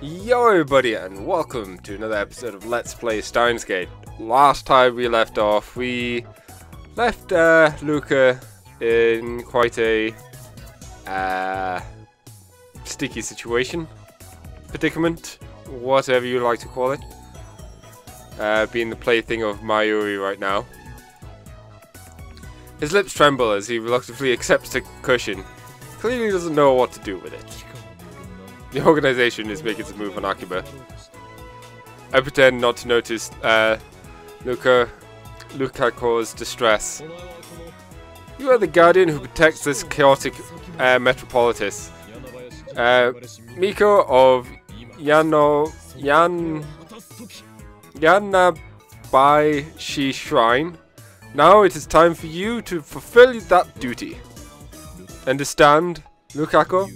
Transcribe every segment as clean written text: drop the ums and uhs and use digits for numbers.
Yo everybody, and welcome to another episode of Let's Play Steins. Last time we left off, we left Luka in quite a sticky situation, predicament, whatever you like to call it, being the plaything of Mayuri right now. His lips tremble as he reluctantly accepts the cushion. Clearly doesn't know what to do with it. The organization is making its move on Akiba. I pretend not to notice Luka's distress. You are the guardian who protects this chaotic metropolis. Miko of Yanabaishi Shrine. Now it is time for you to fulfill that duty. Understand, Lukaku?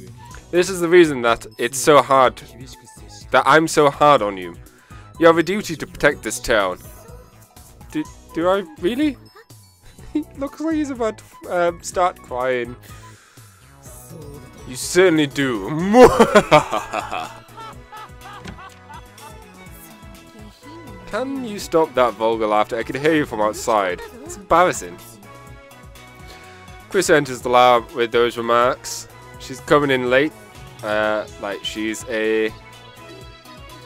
This is the reason that it's so hard, that I'm so hard on you. You have a duty to protect this town. Do I really? He looks like he's about to start crying. You certainly do. Can you stop that vulgar laughter? I can hear you from outside. It's embarrassing. Chris enters the lab with those remarks. She's coming in late, like she's a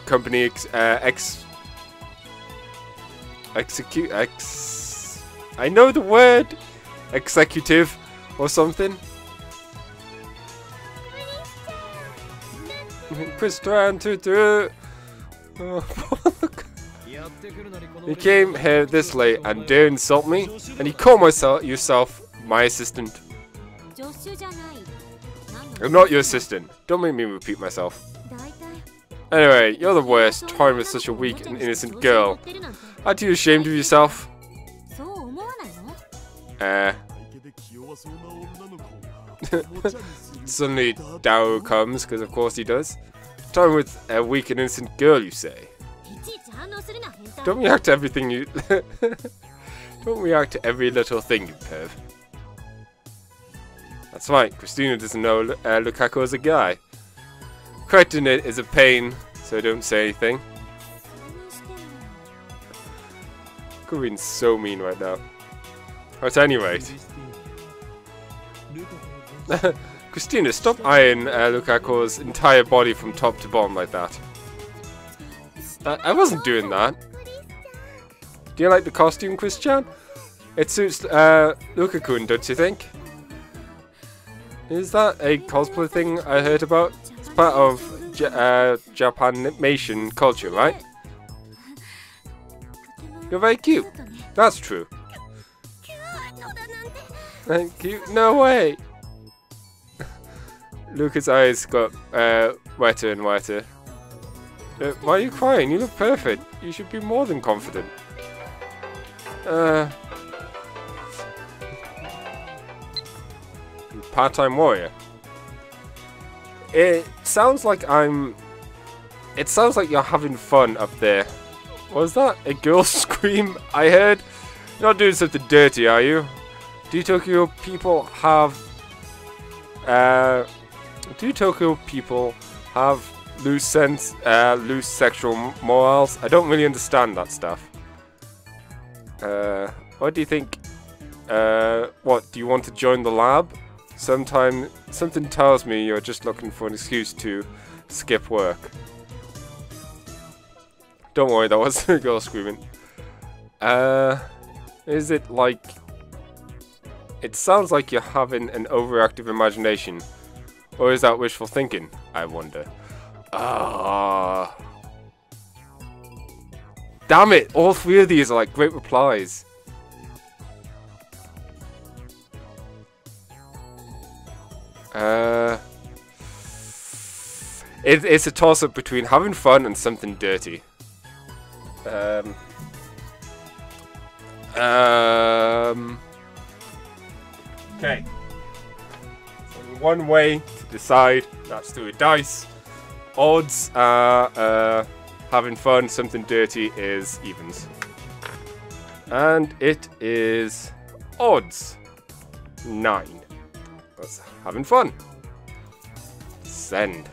company I know the word, executive or something. Chris trying to do. You came here this late and dare insult me, and you call yourself my assistant. I'm not your assistant. Don't make me repeat myself. Anyway, you're the worst, toying with such a weak and innocent girl. Aren't you ashamed of yourself? Suddenly Dao comes, because of course he does. Toying with a weak and innocent girl, you say? Don't react to everything you... Don't react to every little thing, you perv. That's right, Christina doesn't know Lukaku is a guy. Correcting it is a pain, so don't say anything. Corinne's so mean right now. At any rate. Christina, stop eyeing Lukaku's entire body from top to bottom like that. I wasn't doing that. Do you like the costume, Christian? It suits Lukaku, don't you think? Is that a cosplay thing I heard about? It's part of Japanimation culture, right? You're very cute. That's true. Thank you. No way! Luka's eyes got wetter and wetter. Why are you crying? You look perfect. You should be more than confident. Part-time warrior. It sounds like It sounds like you're having fun up there. Was that a girl scream I heard? You're not doing something dirty, are you? Do Tokyo people have loose sexual morals? I don't really understand that stuff. What do you think? What, do you want to join the lab? Something tells me you're just looking for an excuse to skip work. Don't worry, that wasn't a girl screaming. Is it like... It sounds like you're having an overactive imagination. Or is that wishful thinking, I wonder? Damn it! All three of these are like great replies. It's a toss-up between having fun and something dirty. Okay. Only one way to decide, that's through a dice. Odds are having fun, something dirty is evens. And it is odds 9. That's having fun. Send.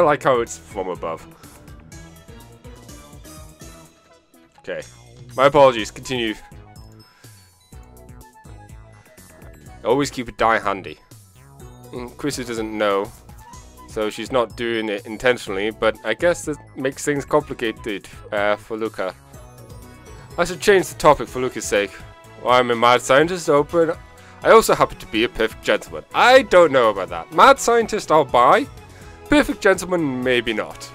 I like how it's from above. Okay. My apologies. Continue. Always keep a die handy. Chrissy doesn't know, so she's not doing it intentionally, but I guess that makes things complicated for Luka. I should change the topic for Luka's sake. Well, I'm a mad scientist, but I also happen to be a perfect gentleman. I don't know about that. Mad scientist, I'll buy. Perfect gentleman, maybe not.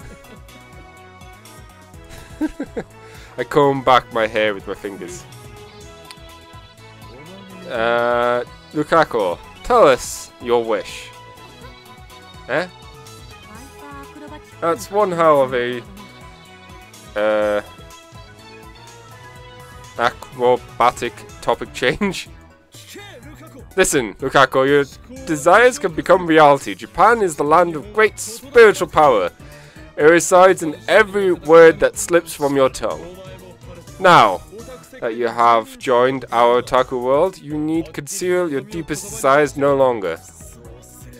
I comb back my hair with my fingers. Lukaku, tell us your wish. Eh? That's one hell of a acrobatic topic change. Listen, Lukaku, your desires can become reality. Japan is the land of great spiritual power. It resides in every word that slips from your tongue. Now that you have joined our otaku world, you need conceal your deepest desires no longer.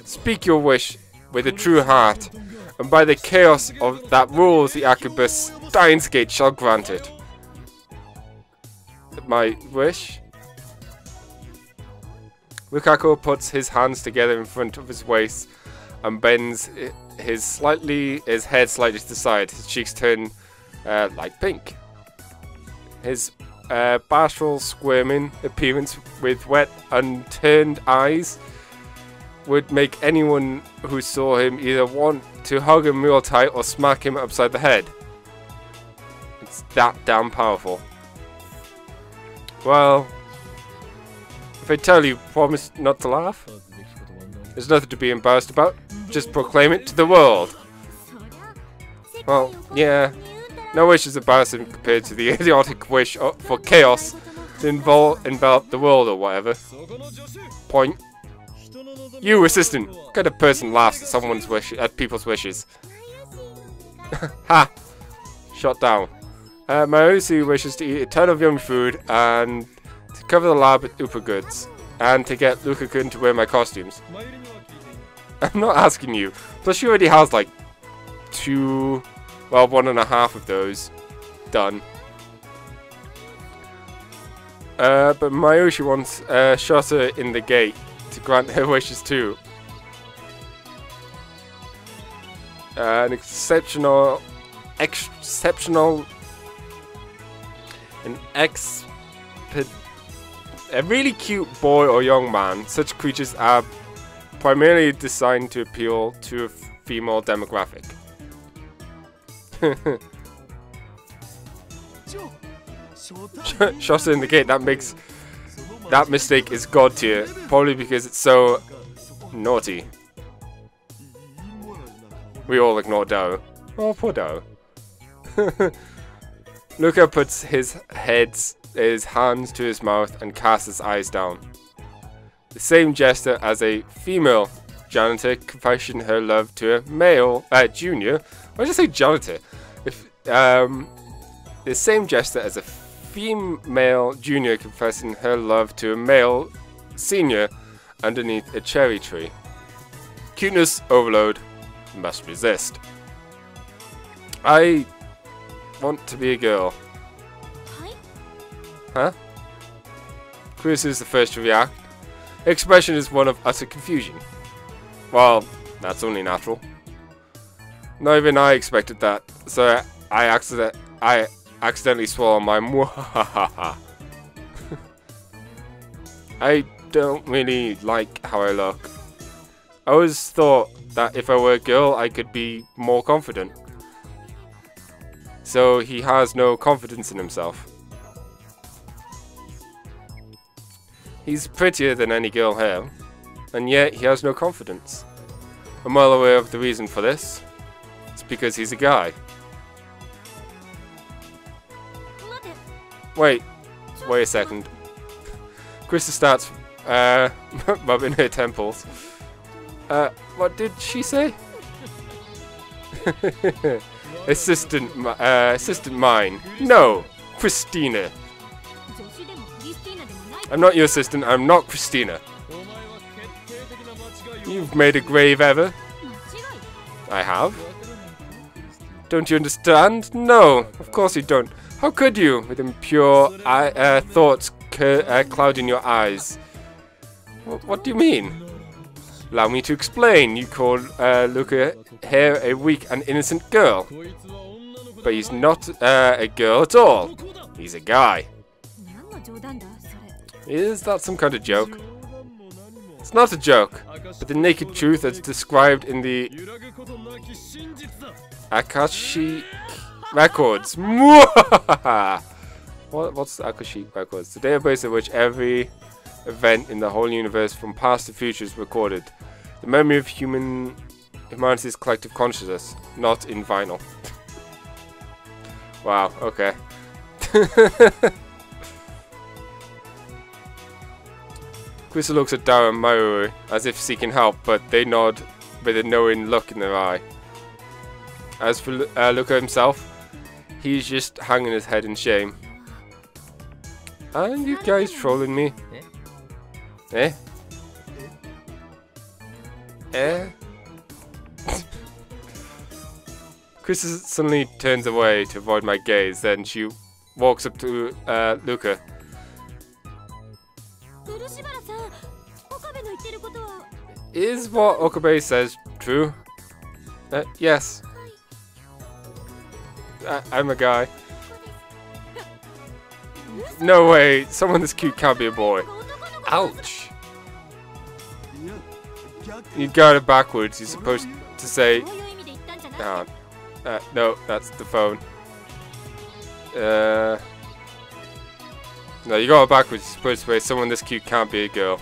Speak your wish with a true heart, and by the chaos of that rules the Akibus, Steins Gate shall grant it. My wish? Lukaku puts his hands together in front of his waist and bends his head slightly to the side. His cheeks turn like pink. His bashful, squirming appearance with wet, unturned eyes would make anyone who saw him either want to hug him real tight or smack him upside the head. It's that damn powerful. Well, if I tell you, promise not to laugh? There's nothing to be embarrassed about. Just proclaim it to the world. Well, yeah. No wish is embarrassing compared to the idiotic wish for chaos to envelop the world or whatever. Point. You, assistant. What kind of person laughs at someone's people's wishes? Ha! Shot down. Marusu wishes to eat a ton of yummy food and to cover the lab with Upa goods and to get Luka-kun to wear my costumes. I'm not asking you. Plus she already has like 1.5 of those done. But Mayushi wants Shota in the gate to grant her wishes too. An a really cute boy or young man. Such creatures are primarily designed to appeal to a female demographic. Shota in the gate, that mistake is god tier, probably because it's so naughty. We all ignore Dao. Oh, poor Dao. Luka puts his hands to his mouth and casts his eyes down. The same gesture as a female janitor confessing her love to a male junior. Why did I say janitor? The same gesture as a female junior confessing her love to a male senior underneath a cherry tree. Cuteness overload must resist. I want to be a girl. Huh? Chris is the first to react. The expression is one of utter confusion. Well, that's only natural. Not even I expected that, so I accidentally swallowed my mwahahaha. I don't really like how I look. I always thought that if I were a girl, I could be more confident. So he has no confidence in himself. He's prettier than any girl here, and yet he has no confidence. I'm well aware of the reason for this. It's because he's a guy. Wait a second. Krista starts rubbing her temples. What did she say? Assistant mine. No, Christina. I'm not your assistant, I'm not Christina. You've made a grave error. I have. Don't you understand? No, of course you don't. How could you, with impure thoughts clouding your eyes? What do you mean? Allow me to explain. You call Luka here a weak and innocent girl. But he's not a girl at all. He's a guy. Is that some kind of joke? It's not a joke, but the naked truth as described in the Akashic Records. What's the Akashic Records? The database in which every event in the whole universe from past to future is recorded. The memory of humanity's collective consciousness, not in vinyl. Wow, okay. Chris looks at Dara and Maru as if seeking help, but they nod with a knowing look in their eye. As for Luka himself, he's just hanging his head in shame. And you guys trolling me? Eh? Eh? Chris suddenly turns away to avoid my gaze, then she walks up to Luka. Is what Okabe says true? Yes. I'm a guy. No way, someone this cute can't be a boy. Ouch. You got it backwards, you're supposed to say... no, that's the phone. No, you got it backwards, you're supposed to say someone this cute can't be a girl.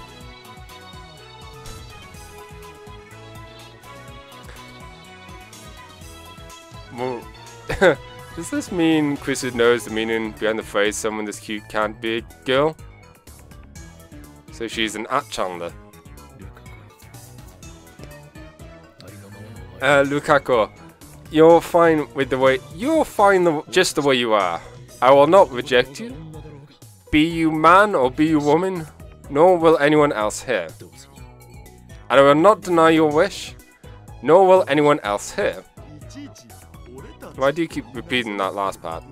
Does this mean Chris knows the meaning behind the phrase someone this cute can't be a girl? So she's an Achanda. Lukaku, you're fine with the way just the way you are. I will not reject you. Be you man or be you woman, nor will anyone else here. And I will not deny your wish, nor will anyone else here. Why do you keep repeating that last part?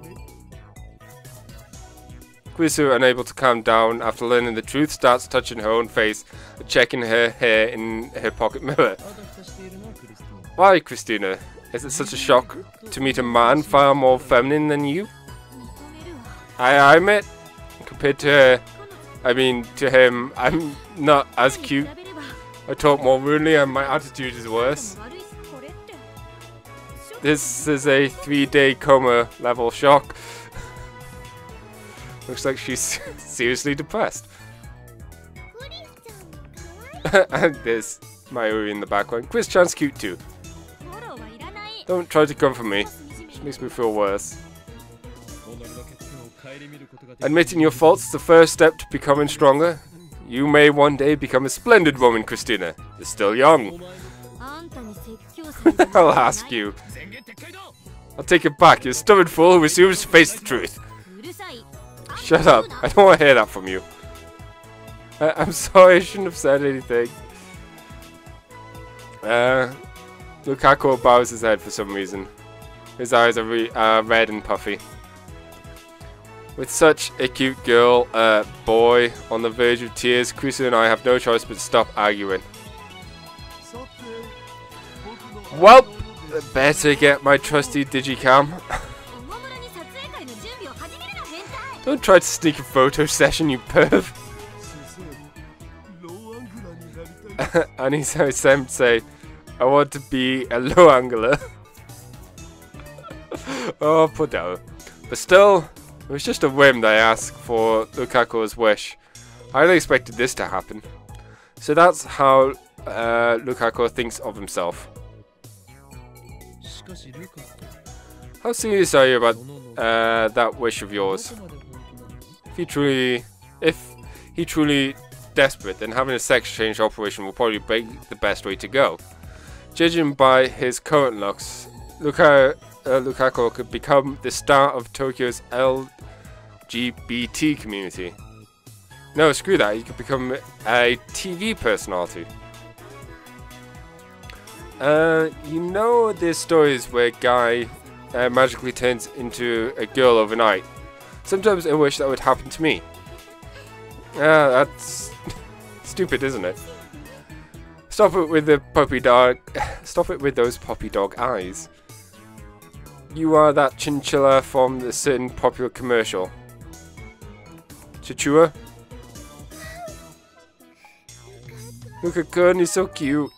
Kurisu, unable to calm down after learning the truth, starts touching her own face and checking her hair in her pocket mirror. Why, Christina? Is it such a shock to meet a man far more feminine than you? I admit, compared to her, to him, I'm not as cute. I talk more rudely and my attitude is worse. This is a 3-day coma level shock. Looks like she's seriously depressed. And there's Mayuri in the background. Chris-chan's cute too. Don't try to comfort me. It makes me feel worse. Admitting your faults is the first step to becoming stronger. You may one day become a splendid woman, Christina. You're still young. I'll ask you. I'll take it back. You're a stubborn fool who refuses to face the truth. Shut up. I don't want to hear that from you. I'm sorry, I shouldn't have said anything. Lukaku bows his head for some reason. His eyes are red and puffy. With such a cute girl, boy, on the verge of tears, Kurisu and I have no choice but to stop arguing. Well, better get my trusty digicam. Don't try to sneak a photo session, you perv. Anisa-sensei, I want to be a low angler. Oh, poor devil. But still, it was just a whim that I asked for Lukaku's wish. I hadn't expected this to happen. So that's how Lukaku thinks of himself. How serious are you about that wish of yours? If he truly desperate, then having a sex change operation will probably be the best way to go. Judging by his current looks, Lukaku could become the star of Tokyo's LGBT community. No, screw that, he could become a TV personality. You know there's stories where a guy magically turns into a girl overnight. Sometimes I wish that would happen to me. That's stupid, isn't it? Stop it with the puppy dog. Stop it with those puppy dog eyes. You are that chinchilla from the certain popular commercial. Chichua? Luka-kun, he's so cute.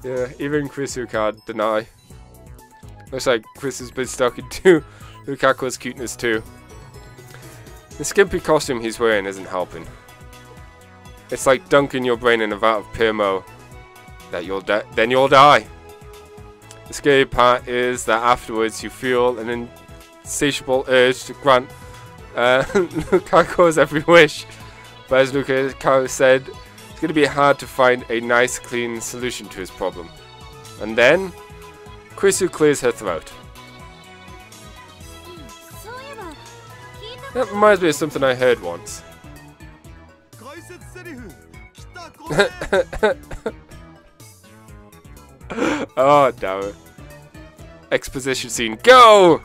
Yeah, even Krisu can't deny. Looks like Chris has been stuck into Lukaku's cuteness too. The skimpy costume he's wearing isn't helping. It's like dunking your brain in a vat of pure mo. Then you'll die. The scary part is that afterwards you feel an insatiable urge to grant Lukaku's every wish. But as Luka said, it's going to be hard to find a nice, clean solution to his problem. And then, Krisu clears her throat. That reminds me of something I heard once. Oh, damn it. Exposition scene. Go!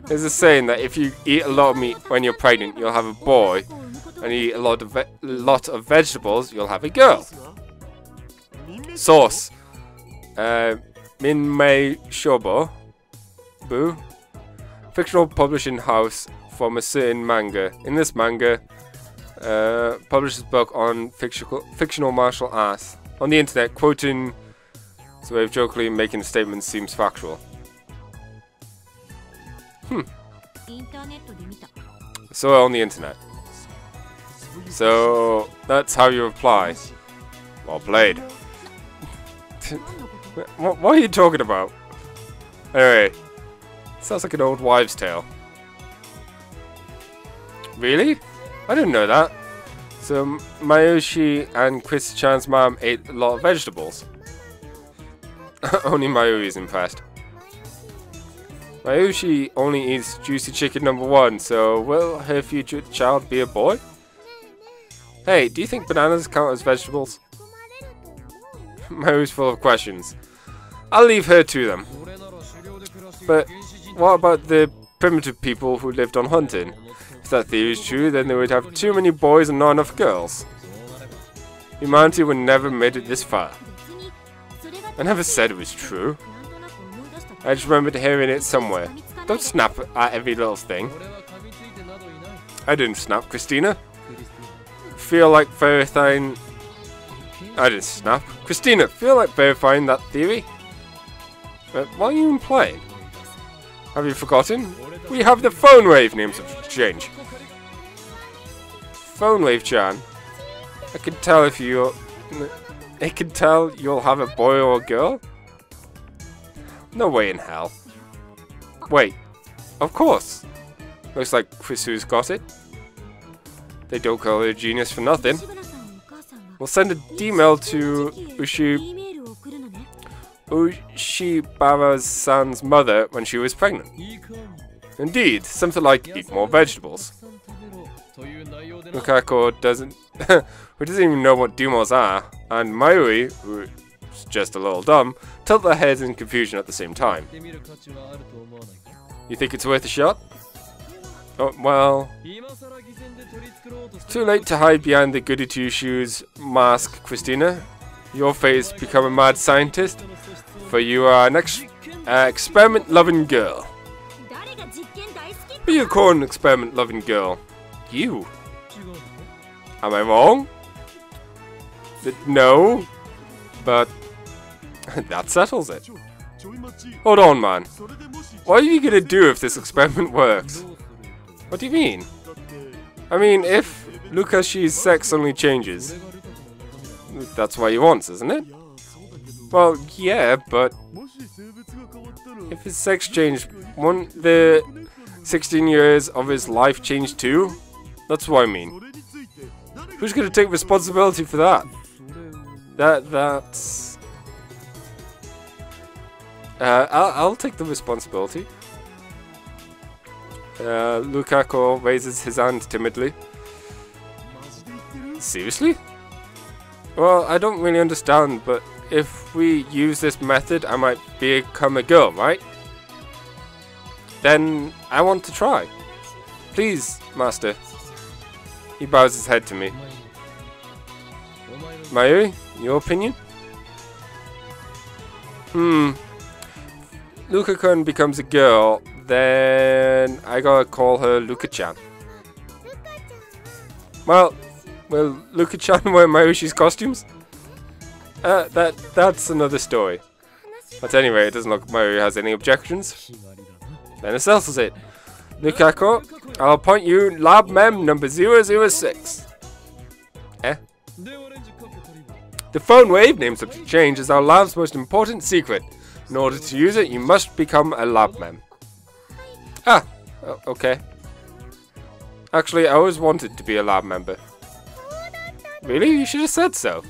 There's a saying that if you eat a lot of meat when you're pregnant, you'll have a boy. And you eat a lot of vegetables, you'll have a girl. Source. Minmei Shobo. Boo. Fictional publishing house from a certain manga. In this manga, publishes book on fictional martial arts. On the internet, quoting his way of jokingly making statements seems factual. So on the internet. So that's how you reply. Well played. What are you talking about? Anyway, sounds like an old wives' tale. Really? I didn't know that. So Mayushi and Chris-chan's mom ate a lot of vegetables. Only Mayuri is impressed. Mayushi only eats juicy chicken #1, so will her future child be a boy? Hey, do you think bananas count as vegetables? Mayuri's full of questions. I'll leave her to them. But what about the primitive people who lived on hunting? If that theory is true, then they would have too many boys and not enough girls. Humanity would never have made it this far. I never said it was true. I just remembered hearing it somewhere. Don't snap at every little thing. I didn't snap, Christina. Feel like verifying... I didn't snap. Christina, feel like verifying that theory? What are you implying? Have you forgotten? We have the phone wave names of exchange. Phone wave-chan. I can tell if you'll... I can tell you'll have a boy or a girl? No way in hell. Wait. Of course. Looks like Krisu's got it. They don't call her a genius for nothing. We'll send an email to Ushibara-san's mother when she was pregnant. Indeed, something like eat more vegetables. Lukaku doesn't who doesn't even know what dumos are, and Mayuri, who's just a little dumb, tilt their heads in confusion at the same time. You think it's worth a shot? Oh, well... Too late to hide behind the goody two-shoes mask, Christina. Your face become a mad scientist, for you are an experiment-loving girl. Be a corn experiment-loving girl. You. Am I wrong? No. But that settles it. Hold on, man. What are you gonna do if this experiment works? What do you mean? I mean, if Lukashi's sex only changes, that's what he wants, isn't it? Well, yeah, but if his sex changed, won't the 16 years of his life change too? That's what I mean. Who's gonna take responsibility for that? That's... I'll take the responsibility. Lukaku raises his hand timidly. Seriously? Well, I don't really understand, but if we use this method, I might become a girl, right? Then I want to try. Please, master. He bows his head to me. Mayuri, your opinion? Luka-kun becomes a girl, then I gotta call her Luka-chan. Well, will Luka-chan wear Mayushi's costumes? That's another story. But anyway, it doesn't look like Mayuri has any objections. Then it settles it. Lukako, I'll appoint you Lab Mem number 006. The phone wave, name subject change, is our lab's most important secret. In order to use it, you must become a Lab Mem. Okay. Actually, I always wanted to be a lab member. Really? You should have said so.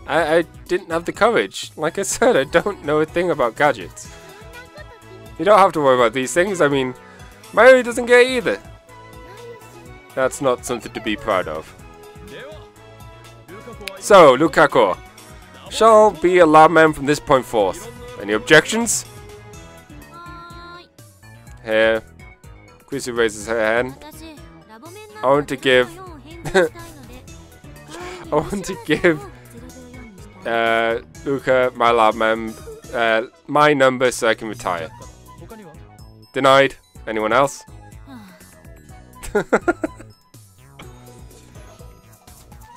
I didn't have the courage. Like I said, I don't know a thing about gadgets. You don't have to worry about these things. I mean, Mayuri doesn't get it either. That's not something to be proud of. So, Lukako shall be a lab mem from this point forth. Any objections? Here. Chrissy raises her hand. I want to give Luka my lab mem my number so I can retire. Denied. Anyone else?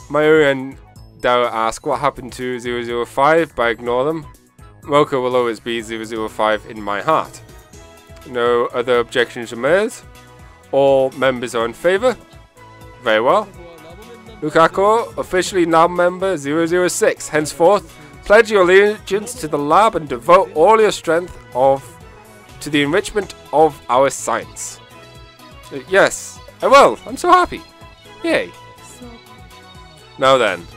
Mayuri and Dao ask what happened to 005, but I ignore them. Mocha will always be 005 in my heart. No other objections are made. All members are in favour. Very well. Lukako, officially lab member 006. Henceforth, pledge your allegiance to the lab and devote all your strength to the enrichment of our science. Yes, I will. I'm so happy. Yay. Now then,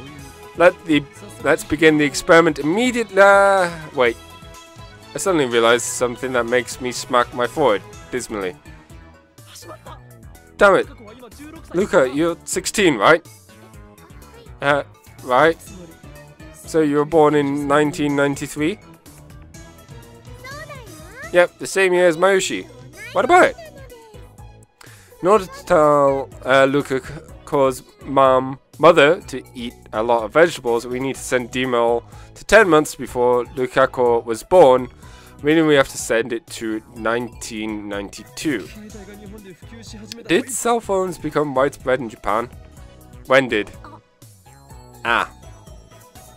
let's begin the experiment immediately. Wait. I suddenly realized something that makes me smack my forehead dismally. Damn it. Luka, you're 16, right? Right. So you were born in 1993? Yep, the same year as Mayushi. What about it? In order to tell Luka's mother to eat a lot of vegetables, we need to send D-mail to 10 months before Lukako was born, meaning we have to send it to 1992. Did cell phones become widespread in Japan? When did?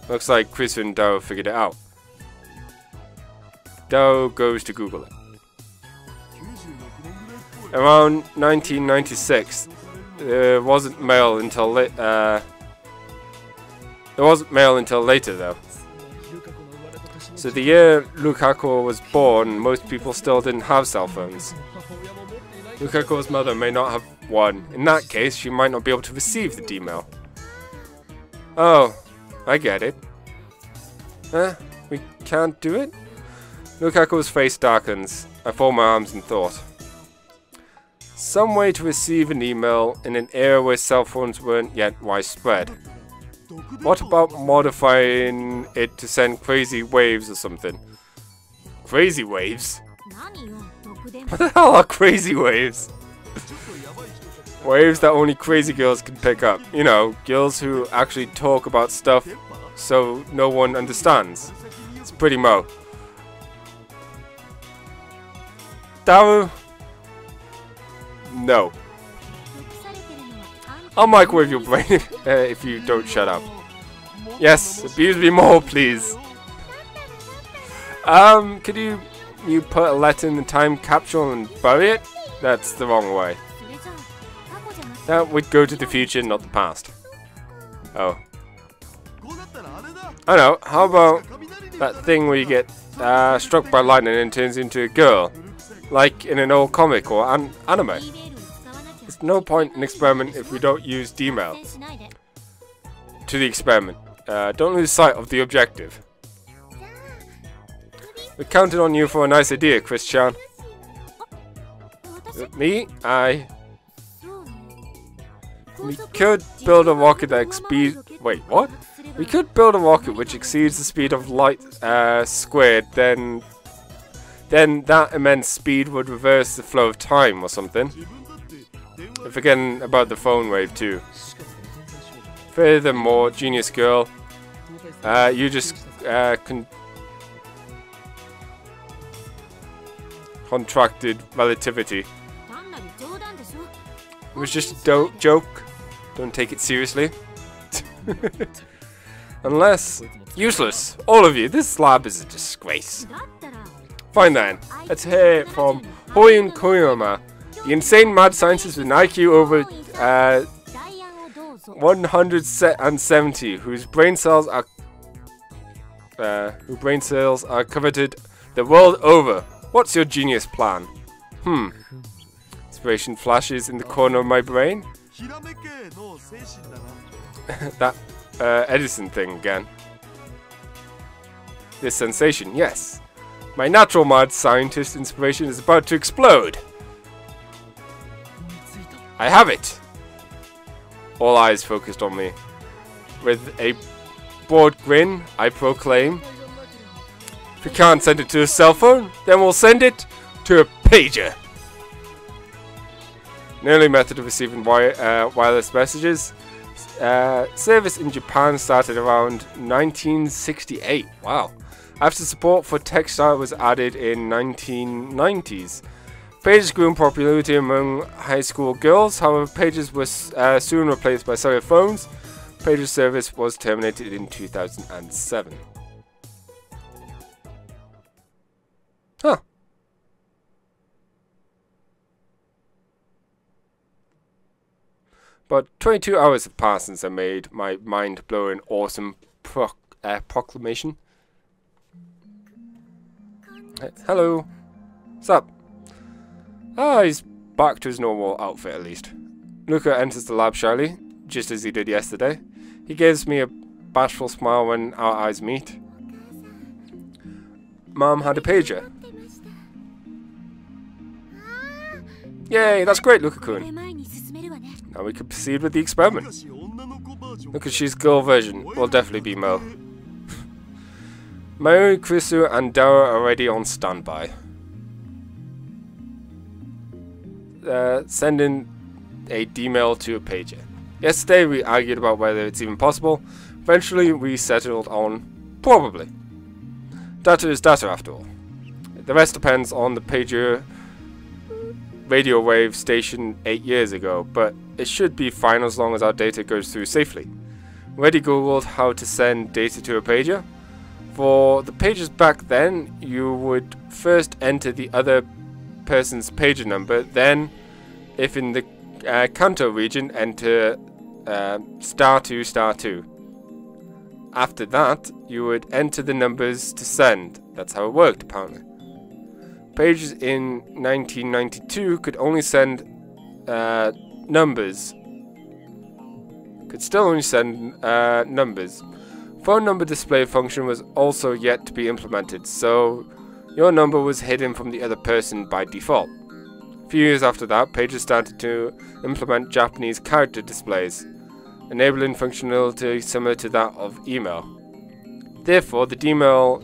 Looks like Chris and Dao figured it out. Dao goes to Google it. Around 1996, there wasn't mail until later though. So the year Lukako was born, most people still didn't have cell phones. Lukako's mother may not have one. In that case, she might not be able to receive the D-mail. Oh, I get it. We can't do it? Lukako's face darkens. I fold my arms in thought. Some way to receive an email in an era where cell phones weren't yet widespread. What about modifying it to send crazy waves or something? Crazy waves? What the hell are crazy waves? Waves that only crazy girls can pick up. You know, girls who actually talk about stuff so no one understands. It's pretty mo. Daru? No. I'll microwave your brain if you don't shut up. Yes, abuse me more, please. Could you put a letter in the time capsule and bury it? That's the wrong way. That would go to the future, not the past. Oh. I know, how about that thing where you get struck by lightning and turns into a girl? Like in an old comic or anime. There's no point in experiment if we don't use D-mail to the experiment. Don't lose sight of the objective. We counted on you for a nice idea, Chris-chan. Me? We could build a rocket that Wait, what? We could build a rocket which exceeds the speed of light squared, then that immense speed would reverse the flow of time or something. I'm forgetting about the phone wave too. Furthermore, genius girl, you just contracted relativity. It was just a joke. Don't take it seriously. Unless... Useless. All of you. This lab is a disgrace. Fine then. Let's hear it from Hoyun Koyama, the insane mad scientist with an IQ over 170, whose brain cells are coveted the world over. What's your genius plan? Inspiration flashes in the corner of my brain. That Edison thing again. This sensation, yes. My natural mad scientist inspiration is about to explode. I have it. All eyes focused on me. With a broad grin, I proclaim, if we can't send it to a cell phone, then we'll send it to a pager. An early method of receiving wireless messages. Service in Japan started around 1968. Wow. After support for textile was added in 1990s. Pages grew in popularity among high school girls. However, pages were soon replaced by cellular phones. Pager service was terminated in 2007. Huh. But 22 hours have passed since I made my mind-blowing, awesome proclamation. Hello. What's up? Ah, he's back to his normal outfit at least. Luka enters the lab shyly, just as he did yesterday. He gives me a bashful smile when our eyes meet. Mom had a pager. Yay, that's great, Luka-kun. Now we can proceed with the experiment. Look at she's girl version. Will definitely be Mo. Mayuri, Krisu, and Dara are already on standby. Sending a D-mail to a pager. Yesterday we argued about whether it's even possible. Eventually we settled on probably. Data is data after all. The rest depends on the pager radio wave station 8 years ago, but it should be fine as long as our data goes through safely. Already googled how to send data to a pager. For the pagers back then, you would first enter the other person's pager number, then, if in the Kanto region, enter *2*2. After that, you would enter the numbers to send. That's how it worked, apparently. Pagers in 1992 could only send numbers. Could still only send numbers. Phone number display function was also yet to be implemented, so your number was hidden from the other person by default. A few years after that, pagers started to implement Japanese character displays, enabling functionality similar to that of email. Therefore, the D-mail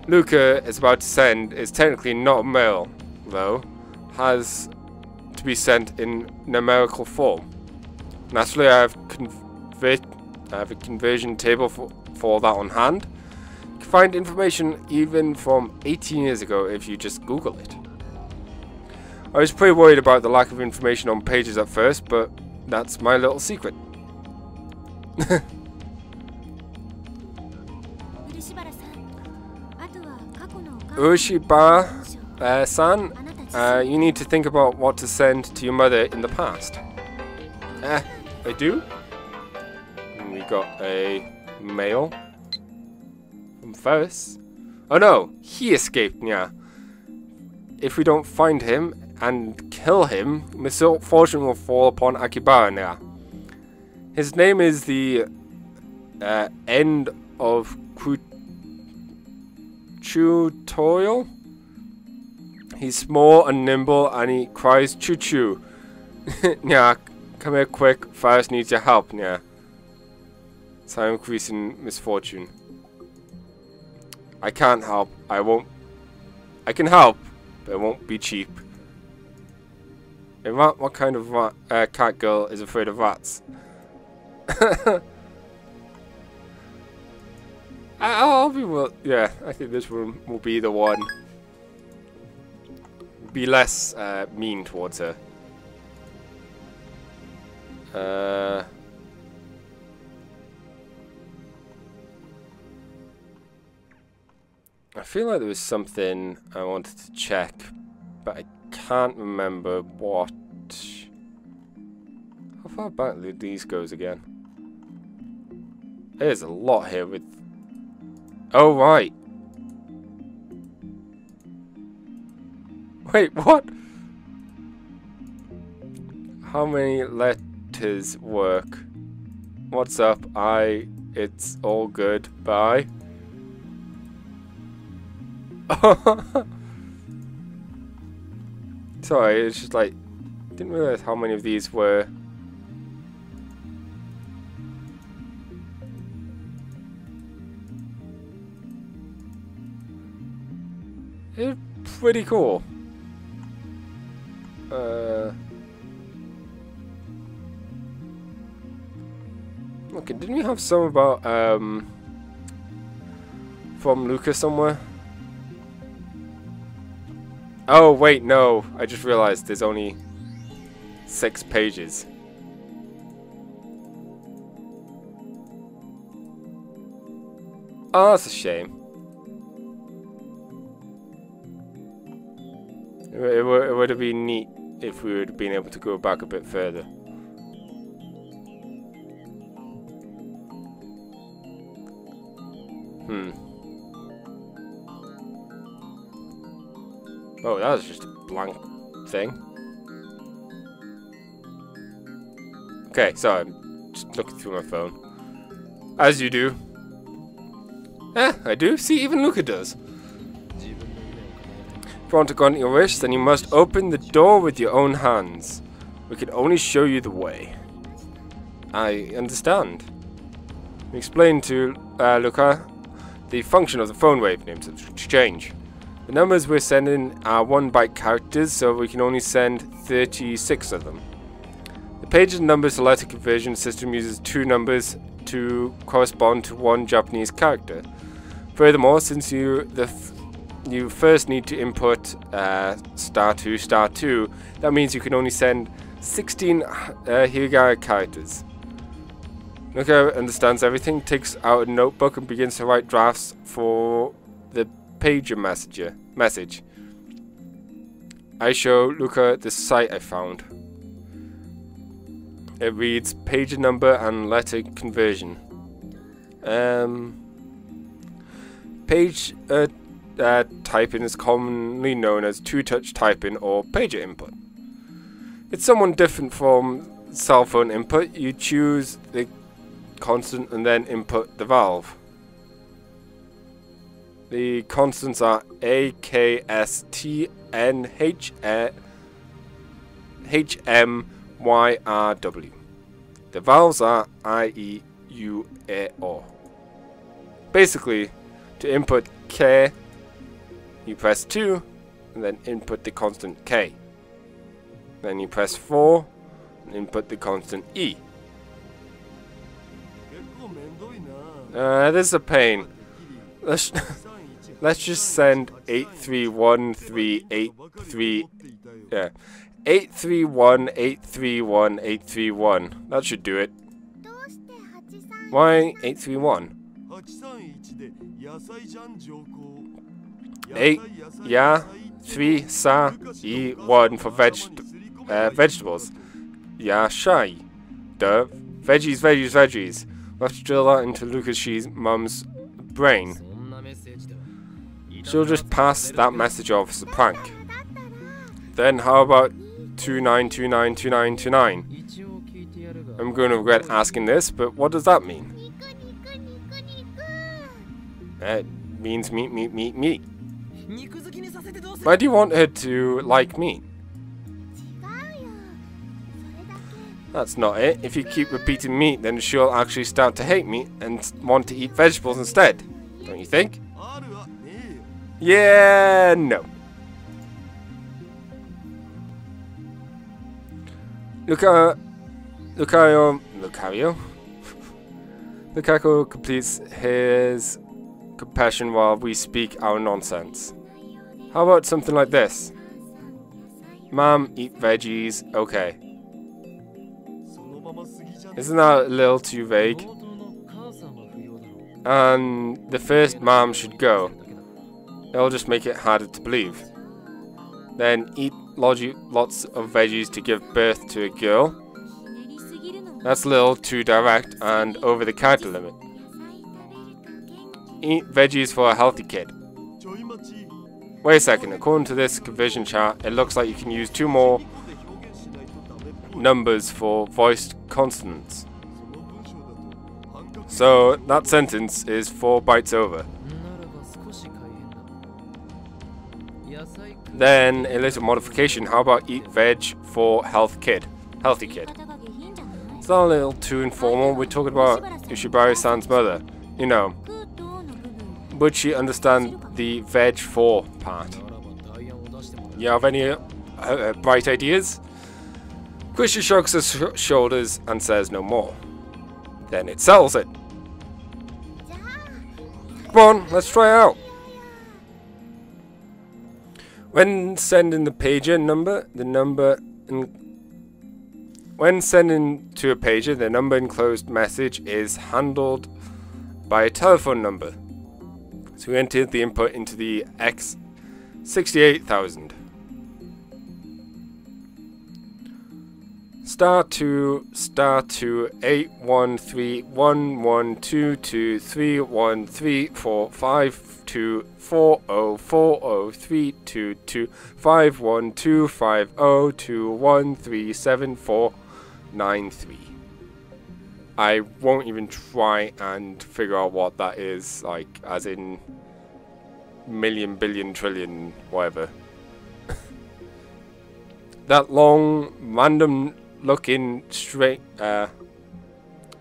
Luka is about to send is technically not a mail, though, has to be sent in numerical form. Naturally, I have a conversion table for that on hand. You can find information even from 18 years ago if you just Google it. I was pretty worried about the lack of information on pages at first, but that's my little secret. Ushibara-san, you need to think about what to send to your mother in the past. I do? We got a mail from Ferris. Oh no, he escaped, yeah. If we don't find him and kill him, misfortune will fall upon Akibara now. His name is the end of tutorial. He's small and nimble and he cries choo choo. Yeah, Come here quick. Virus needs your help. Yeah. It's an increasing misfortune. I can't help. I won't. I can help, but it won't be cheap. A rat? What kind of rat, cat girl is afraid of rats? Yeah, I think this one will be the one. Be less mean towards her. I feel like there was something I wanted to check, but I can't remember what. How far back do these goes again? There's a lot here with. Oh right. Wait, what? How many letters work? What's up? It's all good. Bye. Sorry, it's just like, didn't realize how many of these were. It's pretty cool. Okay, didn't we have some about from Luka somewhere? Oh wait, no. I just realized there's only 6 pages. Oh, that's a shame. It would have been neat if we would have been able to go back a bit further. Oh, that was just a blank thing. Okay, so I'm just looking through my phone. As you do. I do? See, even Luka does. If you want to grant your wish, then you must open the door with your own hands. We can only show you the way. I understand. Explain to Luka the function of the phone wavenames exchange. The numbers we're sending are 1-byte characters, so we can only send 36 of them. The page and numbers to letter conversion system uses 2 numbers to correspond to 1 Japanese character. Furthermore, since you first need to input *2*2, that means you can only send 16 hiragana characters. Luka understands everything, takes out a notebook and begins to write drafts for the pager message. I show Luka the site I found. It reads pager number and letter conversion. Page typing is commonly known as 2-touch typing or pager input. It's somewhat different from cell phone input. You choose the constant and then input the valve. The constants are A, K, S, T, N, H, M, Y, R, W. The vowels are I, E, U, E, O. Basically, to input K, you press 2, and then input the constant K. Then you press 4, and input the constant E. This is a pain. Let's just send 8313838. Yeah. 831831831. That should do it. Why 831? 8 ya 3 sa e 1 for vegetables. Ya shy. Duh. Veggies. Let's drill that into Luka's mum's brain. She'll just pass that message off as a prank. Then how about 29292929? I'm going to regret asking this, but what does that mean? It means meat. Why do you want her to like meat? That's not it. If you keep repeating meat, then she'll actually start to hate meat and want to eat vegetables instead. Don't you think? Yeah, no. Lukaku completes his compassion while we speak our nonsense. How about something like this? Mom, eat veggies, okay. Isn't that a little too vague? And the first mom should go. It'll just make it harder to believe. Then eat lots of veggies to give birth to a girl. That's a little too direct and over the character limit. Eat veggies for a healthy kid. Wait a second, according to this conversion chart, it looks like you can use 2 more numbers for voiced consonants. So that sentence is 4 bytes over. Then a little modification, how about eat veg for healthy kid? It's not a little too informal. We're talking about Ishibari-san's mother, you know. Would she understand the veg for part? You have any bright ideas? Chrissy shrugs his shoulders and says no more. Then it settles it. Come on, let's try it out. When sending the pager number, when sending to a pager, the number enclosed message is handled by a telephone number. So we entered the input into the X68000. Star 2 81311223452403225125021374993. I won't even try and figure out what that is, like, as in million, billion, trillion, whatever. That long, random-looking string, the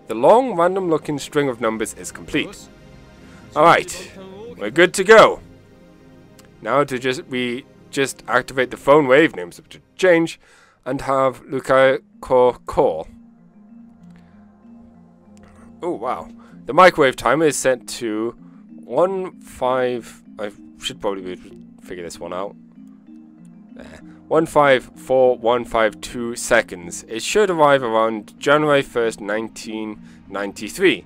long, random-looking string of numbers is complete. Alright, we're good to go. Now we just activate the phone wave, names to change, and have Luka call. Oh wow. The microwave timer is set to I should probably be able to figure this one out. 154152 seconds. It should arrive around January 1st, 1993.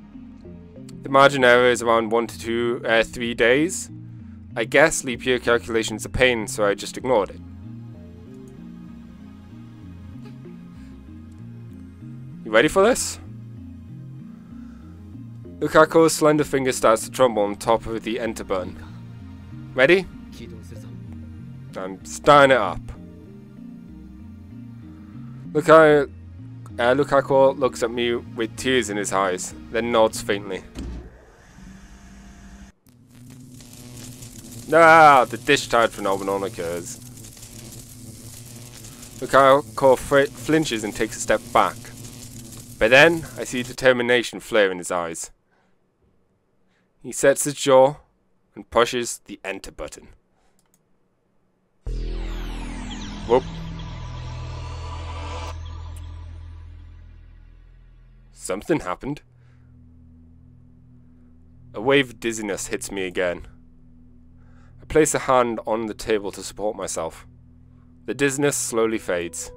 The margin error is around 1 to 3 days. I guess leap year calculation's a pain, so I just ignored it. You ready for this? Lukaku's slender finger starts to tremble on top of the enter button. Ready? I'm starting it up. Lukaku looks at me with tears in his eyes, then nods faintly. Ah, the discharge phenomenon occurs. Lukaku flinches and takes a step back. But then, I see determination flare in his eyes. He sets his jaw and pushes the enter button. Whoop. Something happened. A wave of dizziness hits me again. I place a hand on the table to support myself. The dizziness slowly fades.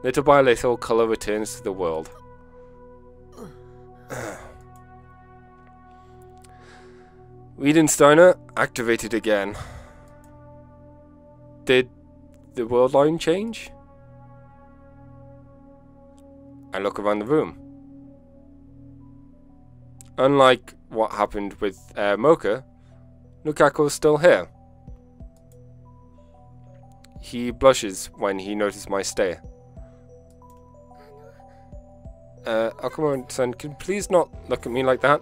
Little by little, colour returns to the world. Wiedensteiner activated again. Did the world line change? I look around the room. Unlike what happened with Mocha, Lukaku is still here. He blushes when he notices my stare. Oh, come on, son, can you please not look at me like that?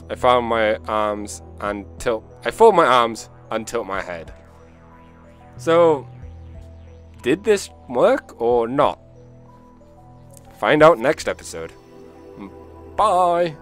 I fold my arms and tilt my head. So, did this work or not? Find out next episode. Bye!